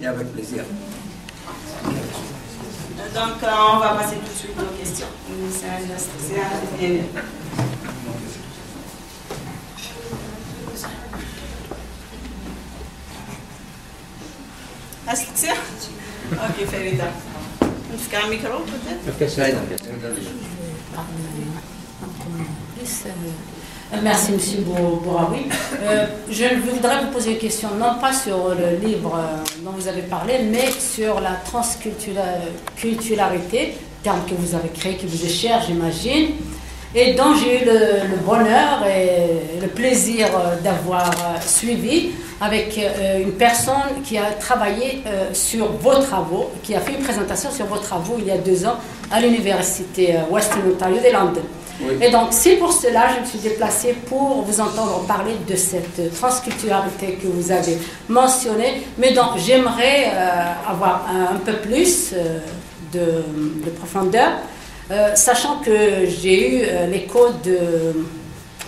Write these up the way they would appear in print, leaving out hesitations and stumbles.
Et avec plaisir. Donc, on va passer tout de suite aux questions. Aslixiya? Ok, Farida. Tu as un micro peut-être? Merci, M. Bouraoui. Je voudrais vous poser une question, non pas sur le livre dont vous avez parlé, mais sur la transculturalité, terme que vous avez créé, qui vous est cher, j'imagine, et dont j'ai eu le bonheur et le plaisir d'avoir suivi avec une personne qui a travaillé sur vos travaux, qui a fait une présentation sur vos travaux il y a 2 ans à l'université Western Ontario de Londres. Oui. Et donc, c'est pour cela que je me suis déplacée pour vous entendre parler de cette transculturalité que vous avez mentionnée. Mais donc, j'aimerais avoir un peu plus de profondeur, sachant que j'ai eu l'écho de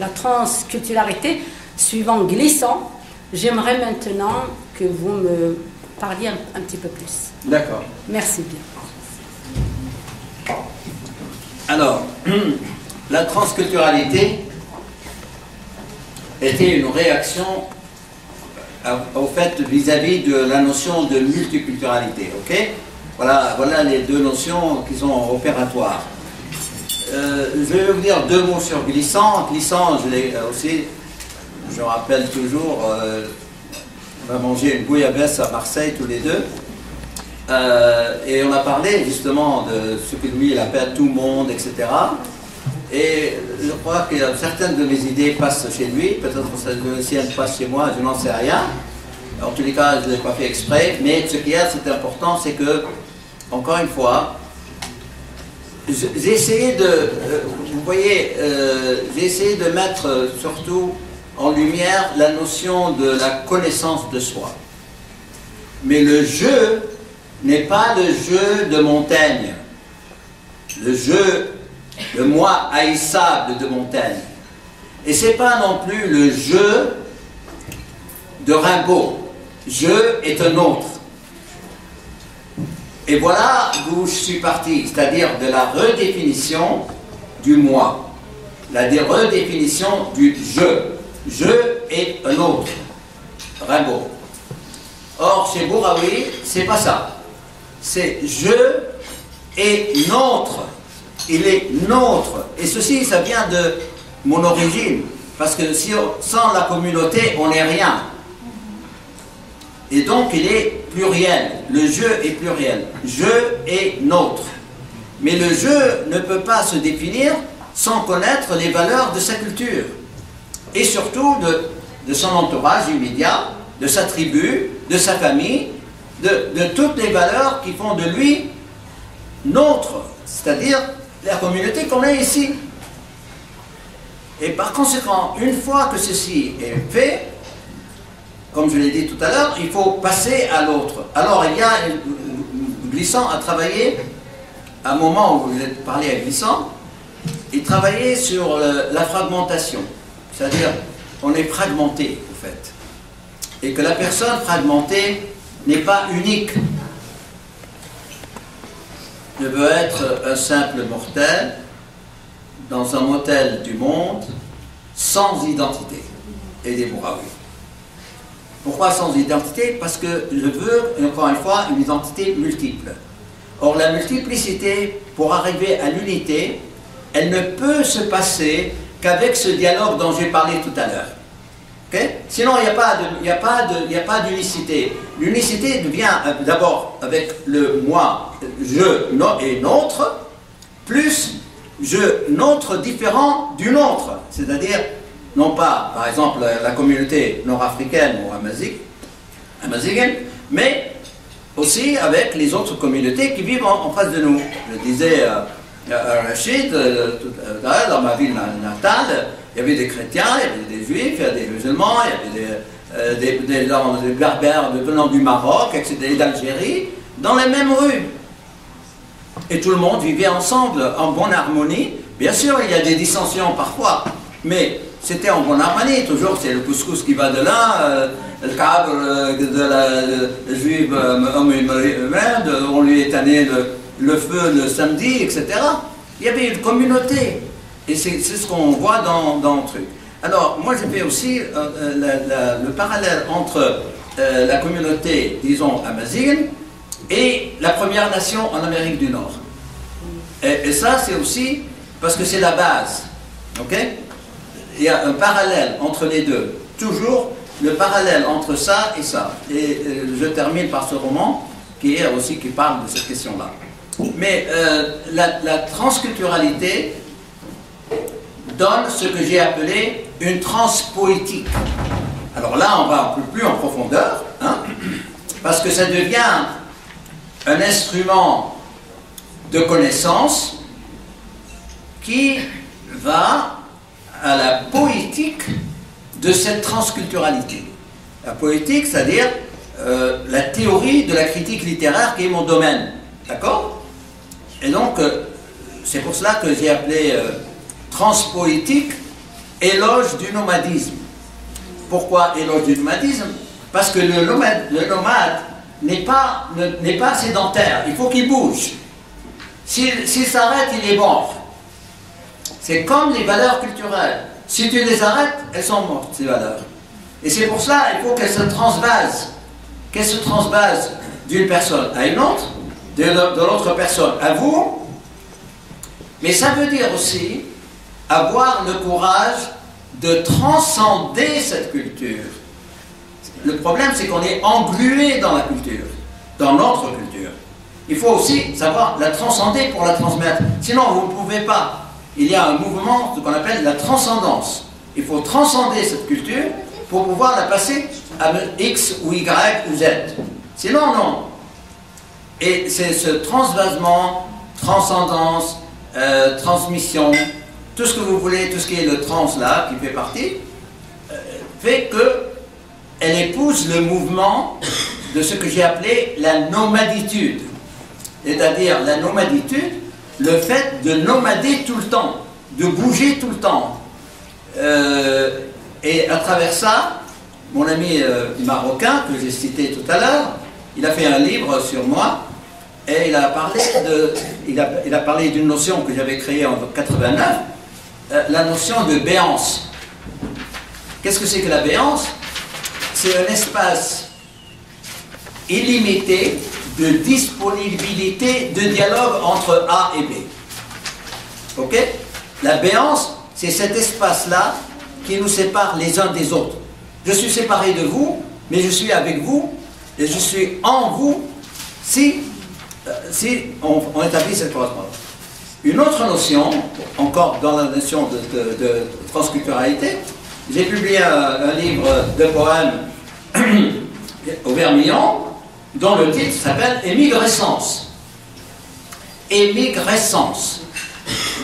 la transculturalité suivant glissant. J'aimerais maintenant que vous me parliez un petit peu plus. D'accord. Merci bien. Alors, la transculturalité était une réaction au fait vis-à-vis de la notion de multiculturalité. Ok? Voilà les 2 notions qui sont opératoires. Je vais vous dire 2 mots sur glissant. Glissant, je rappelle toujours, on a mangé une bouillabaisse à Marseille tous les 2. Et on a parlé justement de ce que lui il appelle tout monde, etc. Et je crois que certaines de mes idées passent chez lui, peut-être que si elles passent chez moi, je n'en sais rien. En tous les cas, je ne l'ai pas fait exprès, mais ce qui est important, c'est que, encore une fois, j'ai essayé de, vous voyez, j'ai essayé de mettre surtout en lumière la notion de la connaissance de soi. Mais le jeu n'est pas le jeu de Montaigne, le jeu, le moi haïssable de Montaigne. Et ce n'est pas non plus le jeu de Rimbaud. Je est un autre. Et voilà d'où je suis parti, c'est-à-dire de la redéfinition du moi, la redéfinition du je. Je est un autre. Rimbaud. Or, chez Bouraoui, c'est pas ça. C'est je et nôtre. Il est nôtre. Et ceci, ça vient de mon origine. Parce que sans la communauté, on n'est rien. Et donc, il est pluriel. Le jeu est pluriel. Je et nôtre. Mais le jeu ne peut pas se définir sans connaître les valeurs de sa culture. Et surtout de son entourage immédiat, de sa tribu, de sa famille, de toutes les valeurs qui font de lui nôtre, c'est-à-dire la communauté qu'on est ici. Et par conséquent, une fois que ceci est fait, comme je l'ai dit tout à l'heure, il faut passer à l'autre. Alors il y a, Glissant a travaillé, à un moment où vous avez parlé à Glissant, il travaillait sur la fragmentation, c'est-à-dire on est fragmenté, en fait. Et que la personne fragmentée n'est pas unique. Ne veut être un simple mortel dans un motel du monde sans identité. Et des Bouraoui. Pourquoi sans identité? Parce que je veux, encore une fois, une identité multiple. Or, la multiplicité, pour arriver à l'unité, elle ne peut se passer qu'avec ce dialogue dont j'ai parlé tout à l'heure. Okay? Sinon, il n'y a pas d'unicité. L'unicité vient d'abord avec le moi, je et nôtre, plus je, nôtre différent du nôtre. C'est-à-dire, non pas, par exemple, la communauté nord-africaine ou amazighienne, mais aussi avec les autres communautés qui vivent en face de nous. Je disais à Rachid, dans ma ville natale, il y avait des chrétiens, il y avait des juifs, il y avait des musulmans, il y avait des berbères venant du Maroc, etc., d'Algérie, dans les mêmes rues. Et tout le monde vivait ensemble, en bonne harmonie. Bien sûr, il y a des dissensions parfois, mais c'était en bonne harmonie. Toujours, c'est le couscous qui va de l'un, le cadre de la juive on lui éteignait le feu le samedi, etc. Il y avait une communauté. Et c'est ce qu'on voit dans le truc. Alors, moi, j'ai fait aussi le parallèle entre la communauté, disons, amazigh et la Première Nation en Amérique du Nord. Et ça, c'est aussi parce que c'est la base. Ok? Il y a un parallèle entre les deux. Toujours le parallèle entre ça et ça. Et je termine par ce roman qui parle de cette question-là. Mais la transculturalité donne ce que j'ai appelé une transpoétique. Alors là, on va un peu plus en profondeur, hein, parce que ça devient un instrument de connaissance qui va à la poétique de cette transculturalité. La poétique, c'est-à-dire la théorie de la critique littéraire qui est mon domaine. D'accord? Et donc, c'est pour cela que j'ai appelé transpoétique éloge du nomadisme. Pourquoi éloge du nomadisme? Parce que le nomade n'est pas sédentaire, il faut qu'il bouge. S'il s'arrête, il est mort. C'est comme les valeurs culturelles. Si tu les arrêtes, elles sont mortes, ces valeurs. Et c'est pour cela qu'il faut qu'elles se transvasent. Qu'elles se transvasent d'une personne à une autre, de l'autre personne à vous. Mais ça veut dire aussi avoir le courage de transcender cette culture. Le problème, c'est qu'on est englué dans la culture, dans notre culture. Il faut aussi savoir la transcender pour la transmettre. Sinon, vous ne pouvez pas. Il y a un mouvement, ce qu'on appelle la transcendance. Il faut transcender cette culture pour pouvoir la passer à X ou Y ou Z. Sinon, non. Et c'est ce transvasement, transcendance, transmission, tout ce que vous voulez, tout ce qui est le trans là, qui fait partie, fait qu'elle épouse le mouvement de ce que j'ai appelé la nomaditude. C'est-à-dire la nomaditude, le fait de nomader tout le temps, de bouger tout le temps. Et à travers ça, mon ami marocain, que j'ai cité tout à l'heure, il a fait un livre sur moi, et il a parlé d'une notion que j'avais créée en 89, la notion de béance. Qu'est-ce que c'est que la béance? C'est un espace illimité de disponibilité de dialogue entre A et B. Ok? La béance, c'est cet espace-là qui nous sépare les uns des autres. Je suis séparé de vous, mais je suis avec vous, et je suis en vous, si on établit cette correspondance. Une autre notion, encore dans la notion de transculturalité, j'ai publié un livre de poèmes au Vermillon, dont le titre s'appelle Émigrescence. Émigrescence.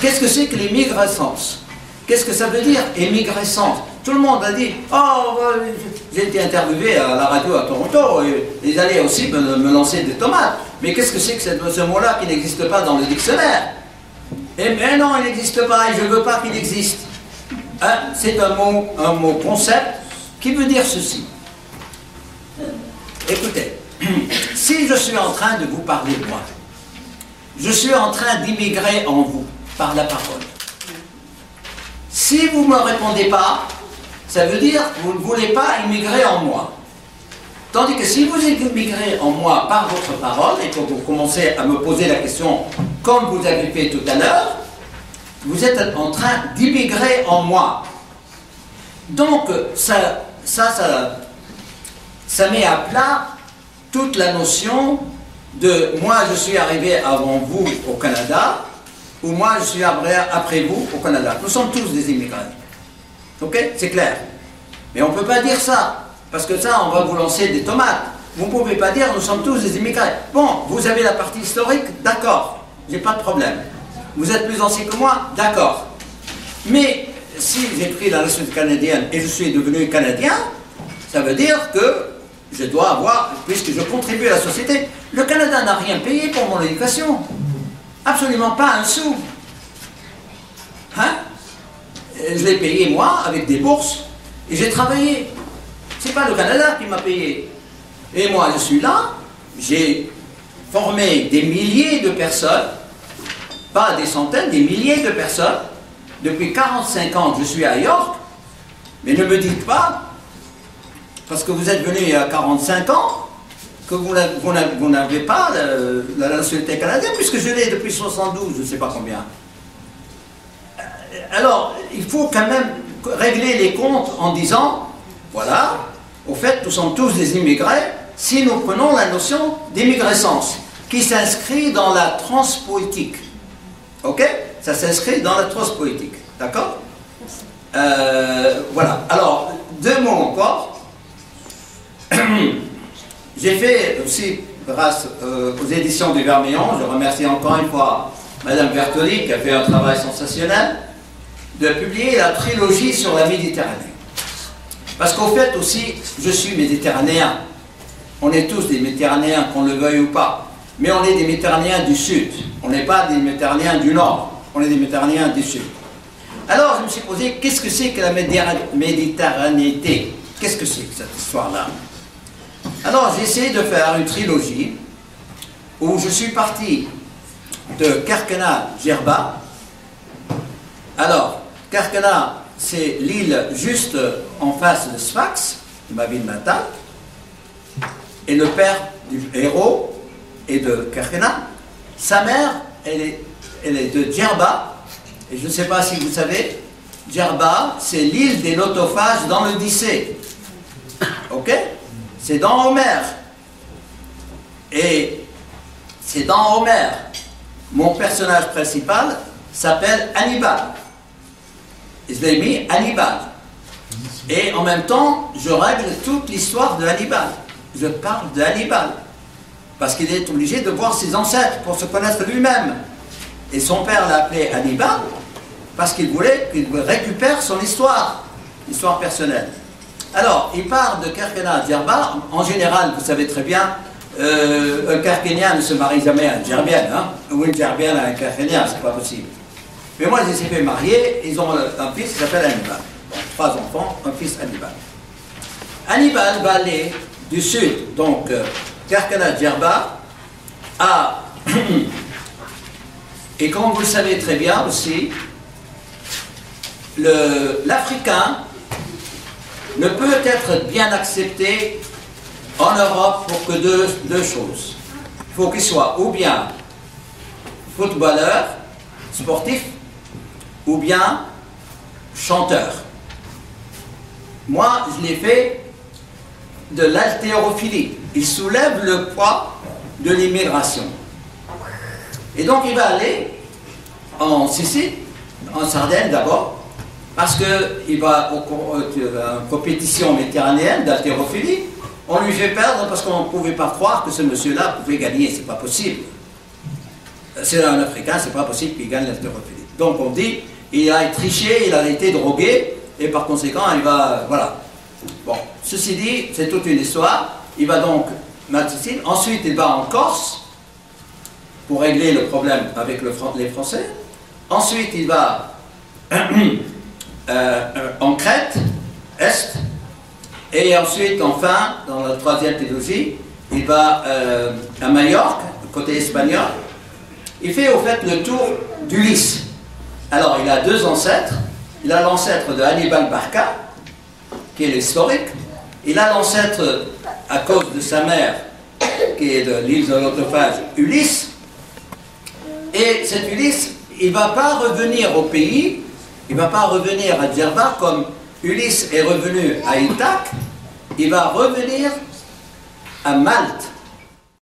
Qu'est-ce que c'est que l'émigrescence? Qu'est-ce que ça veut dire, émigrescence? Tout le monde a dit, oh, j'ai été interviewé à la radio à Toronto, et ils allaient aussi me lancer des tomates. Mais qu'est-ce que c'est que ce mot-là qui n'existe pas dans le dictionnaire? Mais non, il n'existe pas, et je ne veux pas qu'il existe. Hein? C'est un mot concept qui veut dire ceci. Écoutez, si je suis en train de vous parler de moi, je suis en train d'immigrer en vous, par la parole. Si vous ne me répondez pas, ça veut dire que vous ne voulez pas immigrer en moi. Tandis que si vous immigrez en moi par votre parole, et que vous commencez à me poser la question, comme vous avez fait tout à l'heure, vous êtes en train d'immigrer en moi. Donc, ça met à plat toute la notion de « moi, je suis arrivé avant vous au Canada » ou « moi, je suis après vous au Canada ». Nous sommes tous des immigrés. Ok? C'est clair. Mais on ne peut pas dire ça, parce que ça, on va vous lancer des tomates. Vous ne pouvez pas dire « nous sommes tous des immigrés ». Bon, vous avez la partie historique, d'accord, j'ai pas de problème. Vous êtes plus ancien que moi, d'accord. Mais si j'ai pris la nationalité canadienne et je suis devenu Canadien, ça veut dire que je dois avoir, puisque je contribue à la société, le Canada n'a rien payé pour mon éducation. Absolument pas un sou. Hein? Je l'ai payé moi avec des bourses et j'ai travaillé. C'est pas le Canada qui m'a payé. Et moi, je suis là, j'ai formé des milliers de personnes, pas des centaines, des milliers de personnes. Depuis 45 ans, je suis à York, mais ne me dites pas, parce que vous êtes venu il y a 45 ans, que vous n'avez pas la nationalité canadienne, puisque je l'ai depuis 72, je ne sais pas combien. Alors, il faut quand même régler les comptes en disant, voilà, au fait, nous sommes tous des immigrés, si nous prenons la notion d'immigrescence, qui s'inscrit dans la transpolitique. Ok? Ça s'inscrit dans la transpolitique. D'accord? Voilà. Alors, 2 mots encore. J'ai fait aussi, grâce aux éditions du Vermillon, je remercie encore une fois Madame Bertoli qui a fait un travail sensationnel, de publier la trilogie sur la Méditerranée. Parce qu'au fait aussi, je suis méditerranéen. On est tous des Méditerranéens, qu'on le veuille ou pas. Mais on est des Méditerranéens du Sud. On n'est pas des Méditerranéens du Nord. On est des Méditerranéens du Sud. Alors je me suis posé, qu'est-ce que c'est que la méditerranéité? Qu'est-ce que c'est que cette histoire-là? Alors j'ai essayé de faire une trilogie où je suis parti de Kerkena, Djerba. Alors, Kerkena, c'est l'île juste en face de Sfax, de ma ville natale. Et le père du héros est de Kerkena. Sa mère, elle est de Djerba. Et je ne sais pas si vous savez, Djerba, c'est l'île des lotophages dans l'Odyssée. Ok? C'est dans Homère. Et c'est dans Homère. Mon personnage principal s'appelle Hannibal. Et je l'ai mis Hannibal. Et en même temps, je règle toute l'histoire de Hannibal. Je parle de Hannibal. Parce qu'il est obligé de voir ses ancêtres pour se connaître lui-même. Et son père l'a appelé Hannibal parce qu'il voulait qu'il récupère son histoire personnelle. Alors, il part de Kerkena à Djerba. En général, vous savez très bien, un Kerkénien ne se marie jamais à une Djerbienne, hein, ou une Djerbienne à un Kerkénien, c'est pas possible. Mais moi, je les ai fait marier, ils ont un fils qui s'appelle Hannibal. Donc, 3 enfants, un fils Hannibal. Hannibal va aller du sud, donc Kerkena Djerba, à... Et comme vous le savez très bien aussi, l'Africain ne peut être bien accepté en Europe pour que deux choses. Il faut qu'il soit ou bien footballeur, sportif, ou bien chanteur. Moi, je l'ai fait de l'haltérophilie. Il soulève le poids de l'immigration. Et donc il va aller en Sicile, en Sardaigne d'abord, parce qu'il va en compétition méditerranéenne d'haltérophilie. On lui fait perdre parce qu'on ne pouvait pas croire que ce monsieur-là pouvait gagner, c'est pas possible. C'est un Africain, c'est pas possible qu'il gagne l'haltérophilie. Donc on dit, il a triché, il a été drogué, et par conséquent, il va, voilà. Bon, ceci dit, c'est toute une histoire. Il va donc à Sicile, ensuite il va en Corse, pour régler le problème avec les Français. Ensuite, il va en Crète, Est. Et ensuite, enfin, dans la 3e trilogie, il va à Majorque, côté espagnol. Il fait au fait le tour d'Ulysse. Alors, il a 2 ancêtres. Il a l'ancêtre de Hannibal Barca, qui est l'historique. Il a l'ancêtre, à cause de sa mère, qui est de l'île de l'Autophage, Ulysse. Et cet Ulysse, il ne va pas revenir au pays, il ne va pas revenir à Djerba comme Ulysse est revenu à Ithaque, il va revenir à Malte.